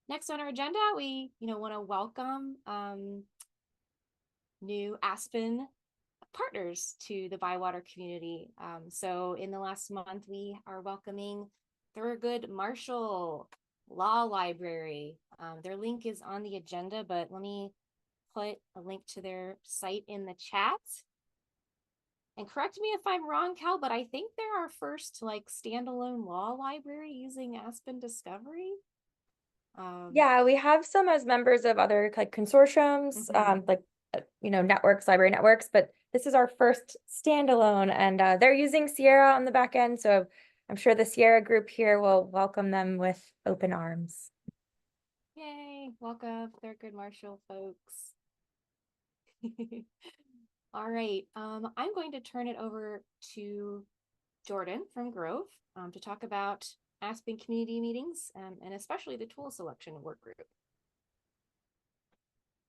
Next on our agenda, we want to welcome new Aspen partners to the Bywater community. So in the last month, we are welcoming Thurgood Marshall Law Library. Their link is on the agenda, but let me put a link to their site in the chat. And correct me if I'm wrong, Cal, but I think they're our first standalone law library using Aspen Discovery. Yeah, we have some as members of other consortiums, networks, library networks, but this is our first standalone, and they're using Sierra on the back end, so I'm sure the Sierra group here will welcome them with open arms. Yay, welcome, Thurgood Marshall folks. All right, I'm going to turn it over to Jordan from Grove to talk about Aspen community meetings and especially the tool selection work group.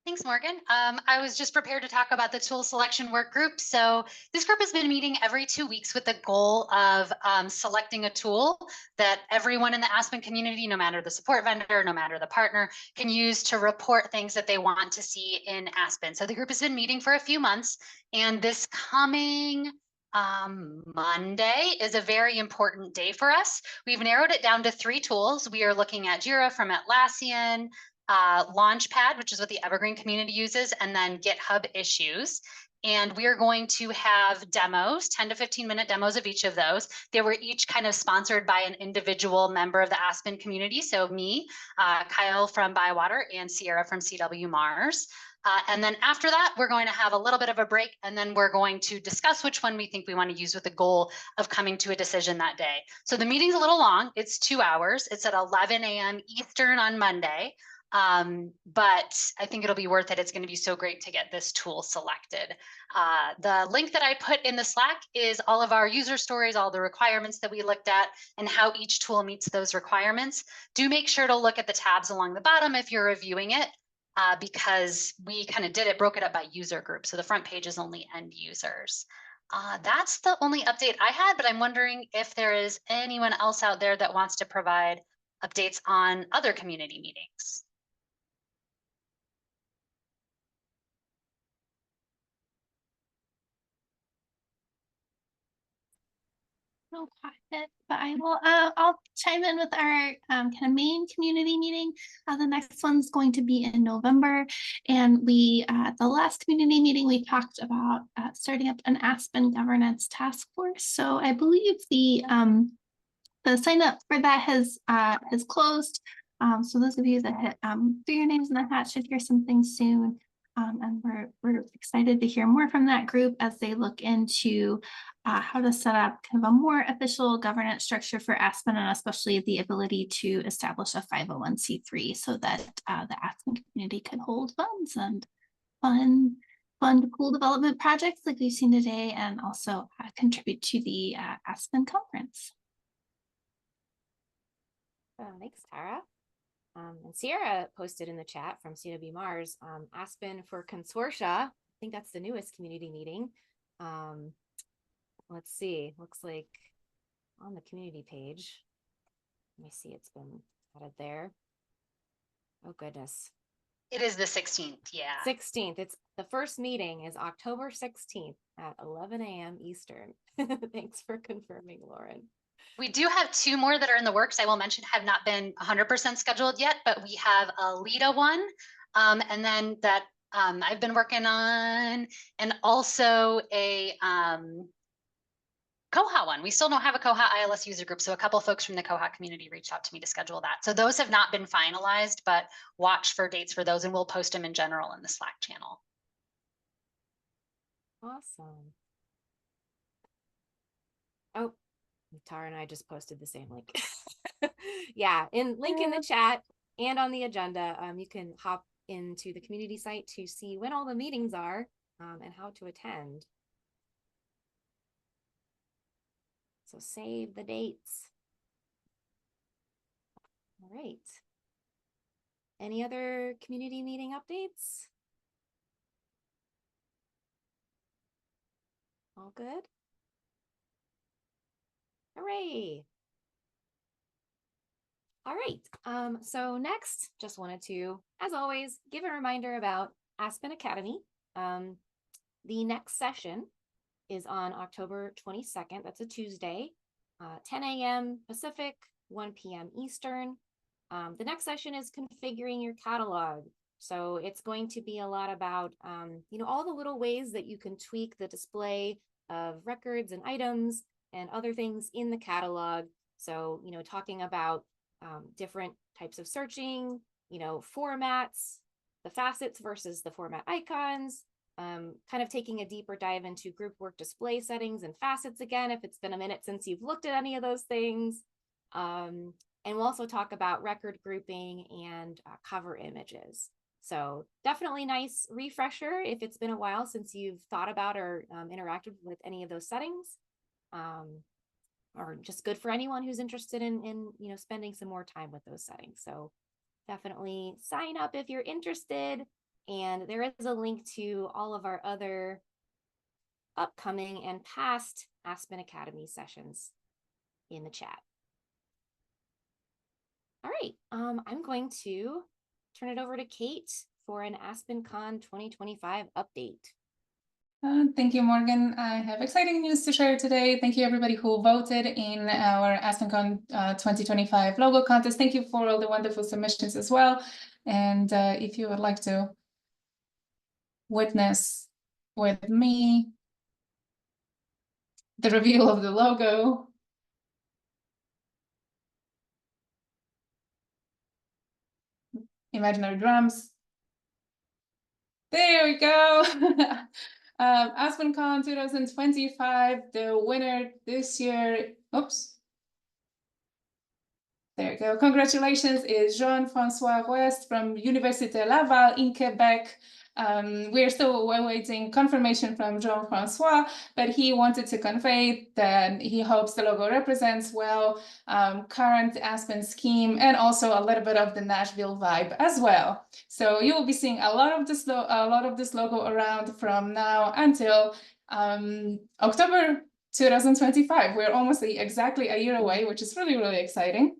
Thanks, Morgan. I was just prepared to talk about the tool selection work group. So this group has been meeting every 2 weeks with the goal of selecting a tool that everyone in the Aspen community, no matter the support vendor, no matter the partner, can use to report things that they want to see in Aspen. So the group has been meeting for a few months, and this coming Monday is a very important day for us. We've narrowed it down to 3 tools. We are looking at Jira from Atlassian, Launchpad, which is what the Evergreen community uses, and then GitHub Issues. And we are going to have demos, 10 to 15-minute demos of each of those. They were each kind of sponsored by an individual member of the Aspen community. So me, Kyle from Bywater, and Sierra from CW Mars. And then after that, we're going to have a little bit of a break, and then we're going to discuss which one we think we want to use with the goal of coming to a decision that day. So the meeting's a little long. It's 2 hours. It's at 11 a.m. Eastern on Monday. But I think it'll be worth it. It's going to be so great to get this tool selected. The link that I put in the Slack is all of our user stories, all the requirements that we looked at, and how each tool meets those requirements. Do make sure to look at the tabs along the bottom if you're reviewing it, because we kind of broke it up by user group. So the front page is only end users. That's the only update I had, but I'm wondering if there is anyone else out there that wants to provide updates on other community meetings. No quiet, but I'll chime in with our kind of main community meeting. The next one's going to be in November, and we at the last community meeting we talked about starting up an Aspen governance task force. So I believe the sign up for that has closed. So those of you that threw your names in the hat should hear something soon. And we're excited to hear more from that group as they look into how to set up kind of a more official governance structure for Aspen, and especially the ability to establish a 501c3 so that the Aspen community could hold funds and fund cool development projects like we've seen today, and also contribute to the Aspen conference. Thanks, Tara. And Sierra posted in the chat from CW Mars, Aspen for Consortia. I think that's the newest community meeting. Let's see, looks like on the community page. Let me see, it's been added there. Oh goodness. It is the 16th, yeah. 16th, it's the first meeting is October 16th at 11 a.m. Eastern. Thanks for confirming, Lauren. We do have 2 more that are in the works. I will mention have not been 100% scheduled yet, but we have a LIDA one, and then that I've been working on, and also a Koha one. We still don't have a Koha ILS user group, so a couple folks from the Koha community reached out to me to schedule that. So those have not been finalized, but watch for dates for those, and we'll post them in general in the Slack channel. Awesome. Oh, Tara and I just posted the same link. Yeah, link in the chat and on the agenda. You can hop into the community site to see when all the meetings are and how to attend. So save the dates. All right. Any other community meeting updates? All good? Hooray. All right. So next, just wanted to, as always, give a reminder about Aspen Academy. The next session is on October 22nd. That's a Tuesday, 10 a.m. Pacific, 1 p.m. Eastern. The next session is configuring your catalog. So it's going to be a lot about, all the little ways that you can tweak the display of records and items and other things in the catalog. So, talking about different types of searching, formats, the facets versus the format icons, kind of taking a deeper dive into group work display settings and facets again, if it's been a minute since you've looked at any of those things. And we'll also talk about record grouping and cover images. So definitely nice refresher if it's been a while since you've thought about or interacted with any of those settings. Or just good for anyone who's interested in spending some more time with those settings. So definitely sign up if you're interested. And there is a link to all of our other upcoming and past Aspen Academy sessions in the chat. All right, I'm going to turn it over to Kate for an AspenCon 2025 update. Thank you, Morgan. I have exciting news to share today. Thank you, everybody who voted in our AspenCon 2025 logo contest. Thank you for all the wonderful submissions as well. And if you would like to witness with me the reveal of the logo. Imaginary drums. There we go. AspenCon 2025, the winner this year. Oops. There you go. Congratulations, is Jean-François West from Université Laval in Quebec. We're still awaiting confirmation from Jean-François, but he wanted to convey that he hopes the logo represents well current Aspen scheme and also a little bit of the Nashville vibe as well. So you will be seeing a lot of this logo around from now until October 2025. We're almost exactly a year away, which is really, really exciting.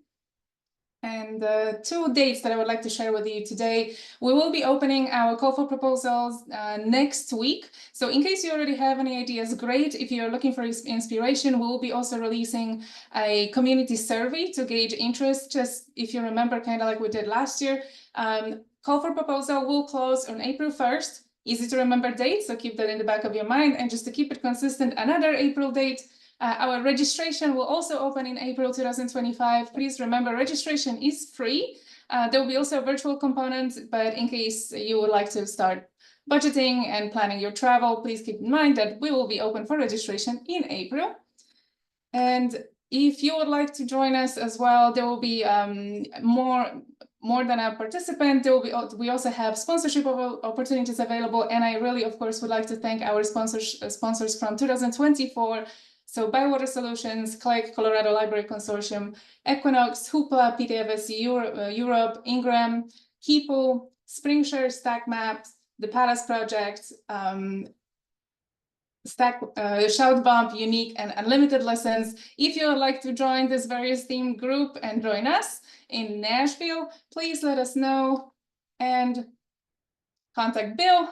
And two dates that I would like to share with you today. We will be opening our call for proposals next week. So in case you already have any ideas, great. If you're looking for inspiration, we'll be also releasing a community survey to gauge interest. Just if you remember, kind of like we did last year, call for proposal will close on April 1st. Easy to remember date, so keep that in the back of your mind. And just to keep it consistent, another April date. Our registration will also open in April 2025. Please remember, registration is free. There will be also a virtual component, but in case you would like to start budgeting and planning your travel, please keep in mind that we will be open for registration in April. And if you would like to join us as well, there will be more than a participant. There will be, we also have sponsorship opportunities available. And I really, of course, would like to thank our sponsors from 2024. So Bywater Solutions, CLEC, Colorado Library Consortium, Equinox, Hoopla, PTFS Europe, Ingram, Hippo, SpringShare, Stack Maps, the Palace Project, Shout Bump, Unique, and Unlimited Lessons. If you would like to join this various theme group and join us in Nashville, please let us know and contact Bill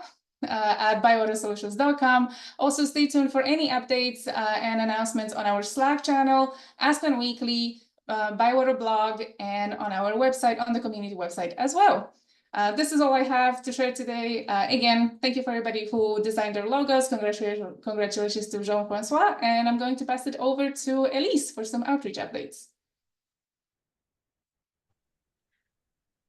at bywatersolutions.com. Also, stay tuned for any updates and announcements on our Slack channel, Aspen Weekly, Bywater blog, and on our website, on the community website as well. This is all I have to share today. Again, thank you for everybody who designed their logos. Congratulations to Jean-François, and I'm going to pass it over to Elise for some outreach updates.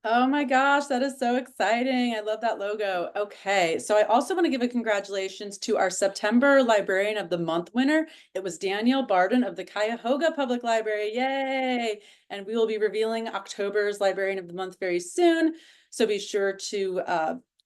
Oh my gosh, that is so exciting. I love that logo. Okay, so I also want to give a congratulations to our September Librarian of the Month winner. It was Danielle Barden of the Cuyahoga Public Library. Yay! And we will be revealing October's Librarian of the Month very soon. So be sure to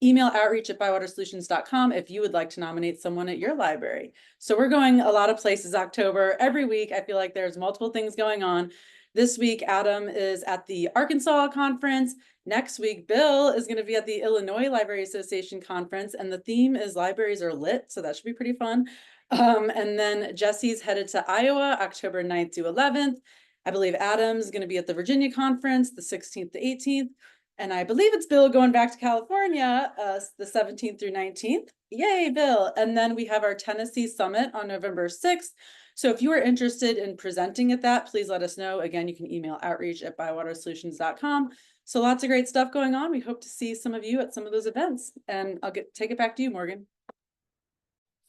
email outreach@bywatersolutions.com if you would like to nominate someone at your library. So we're going a lot of places October. Every week, I feel like there's multiple things going on. This week, Adam is at the Arkansas conference. Next week, Bill is going to be at the Illinois Library Association conference, and the theme is libraries are lit, so that should be pretty fun. And then Jesse's headed to Iowa, October 9th to 11th. I believe Adam's going to be at the Virginia conference, the 16th to 18th. And I believe it's Bill going back to California, the 17th through 19th. Yay, Bill. And then we have our Tennessee Summit on November 6th. So if you are interested in presenting at that, please let us know. Again, you can email outreach@bywatersolutions.com. So lots of great stuff going on. We hope to see some of you at some of those events. And I'll take it back to you, Morgan.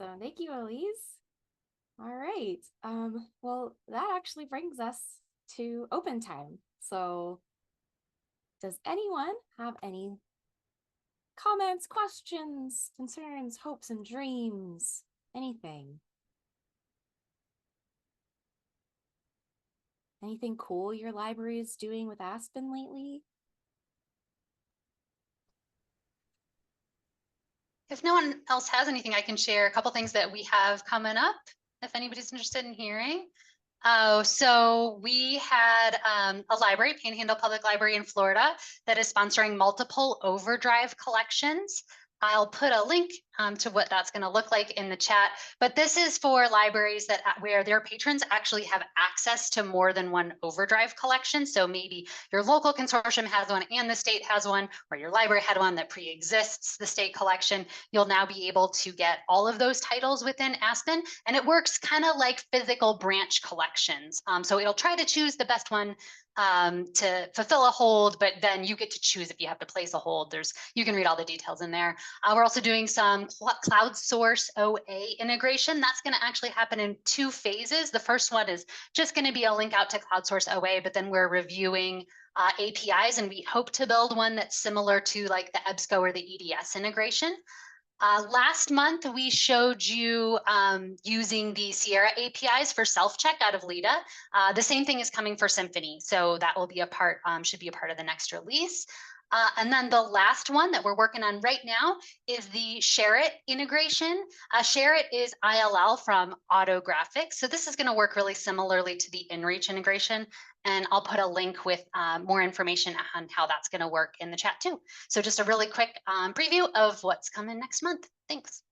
So thank you, Elise. All right. Well, that actually brings us to open time. So does anyone have any comments, questions, concerns, hopes, and dreams? Anything? Anything cool your library is doing with Aspen lately? If no one else has anything, I can share a couple things that we have coming up, if anybody's interested in hearing. So we had a library, Panhandle Public Library in Florida, that is sponsoring multiple Overdrive collections. I'll put a link to what that's going to look like in the chat, but this is for libraries that where their patrons actually have access to more than one Overdrive collection. So maybe your local consortium has one and the state has one, or your library had one that pre-exists the state collection. You'll now be able to get all of those titles within Aspen, and it works kind of like physical branch collections. So it'll try to choose the best one to fulfill a hold, but then you get to choose if you have to place a hold. You can read all the details in there. We're also doing some cloud source OA integration. That's going to actually happen in 2 phases. The first one is just going to be a link out to cloud source OA, but then we're reviewing APIs, and we hope to build one that's similar to like the EBSCO or the EDS integration. Last month, we showed you using the Sierra APIs for self-check out of Lida. The same thing is coming for Symphony, so that will be a part, should be a part of the next release. And then the last one that we're working on right now is the Share It integration. Share It is ILL from Autographics. So this is going to work really similarly to the InReach integration. And I'll put a link with more information on how that's going to work in the chat too. So just a really quick preview of what's coming next month. Thanks.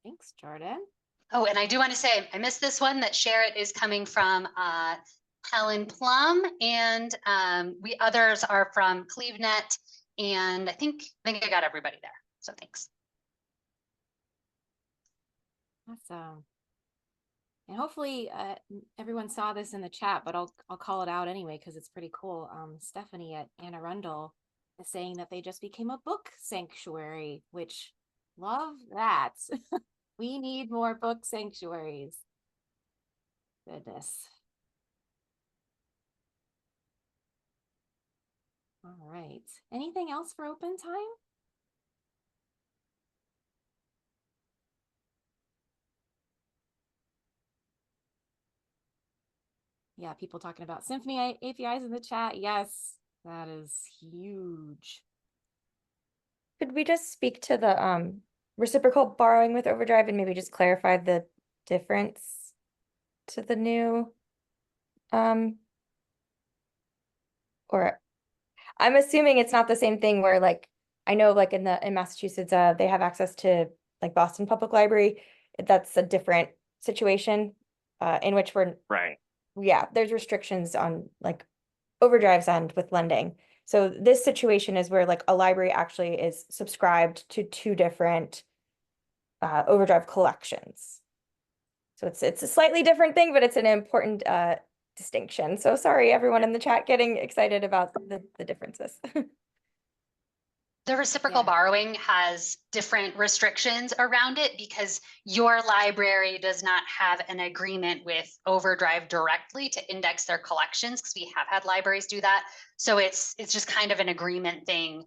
Thanks, Jordan. Oh, and I do want to say, I missed this one, that Share It is coming from Helen Plum, and we others are from CleveNet, and I think I got everybody there. So thanks. Awesome. And hopefully everyone saw this in the chat, but I'll call it out anyway because it's pretty cool. Stephanie at Anne Arundel is saying that they just became a book sanctuary, which love that. We need more book sanctuaries. Goodness. All right. Anything else for open time? Yeah, people talking about Symphony APIs in the chat. Yes, that is huge. Could we just speak to the reciprocal borrowing with Overdrive and maybe just clarify the difference to the new or I'm assuming it's not the same thing where like I know like in Massachusetts they have access to like Boston Public Library. That's a different situation in which we're Right. yeah, there's restrictions on like Overdrive's end with lending. So this situation is where like a library actually is subscribed to 2 different Overdrive collections. So it's a slightly different thing, but it's an important distinction. So sorry, everyone in the chat getting excited about the differences. The reciprocal Yeah. borrowing has different restrictions around it because your library does not have an agreement with Overdrive directly to index their collections, because we have had libraries do that. So it's just kind of an agreement thing.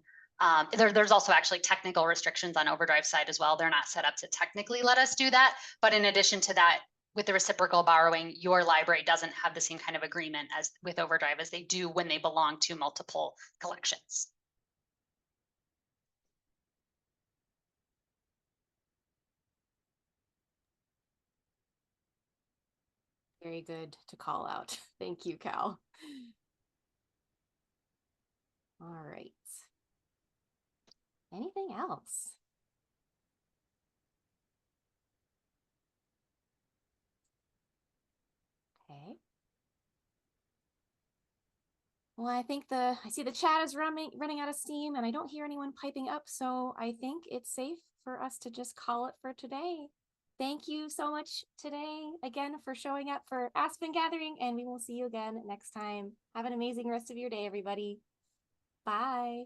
There's also actually technical restrictions on Overdrive side as well. They're not set up to technically let us do that. But in addition to that, with the reciprocal borrowing, your library doesn't have the same kind of agreement as with Overdrive as they do when they belong to multiple collections. Very good to call out. Thank you, Cal. All right. Anything else? Okay. Well, I think I see the chat is running out of steam and I don't hear anyone piping up. So I think it's safe for us to just call it for today. Thank you so much today again for showing up for Aspen Gathering, and we will see you again next time. Have an amazing rest of your day, everybody. Bye.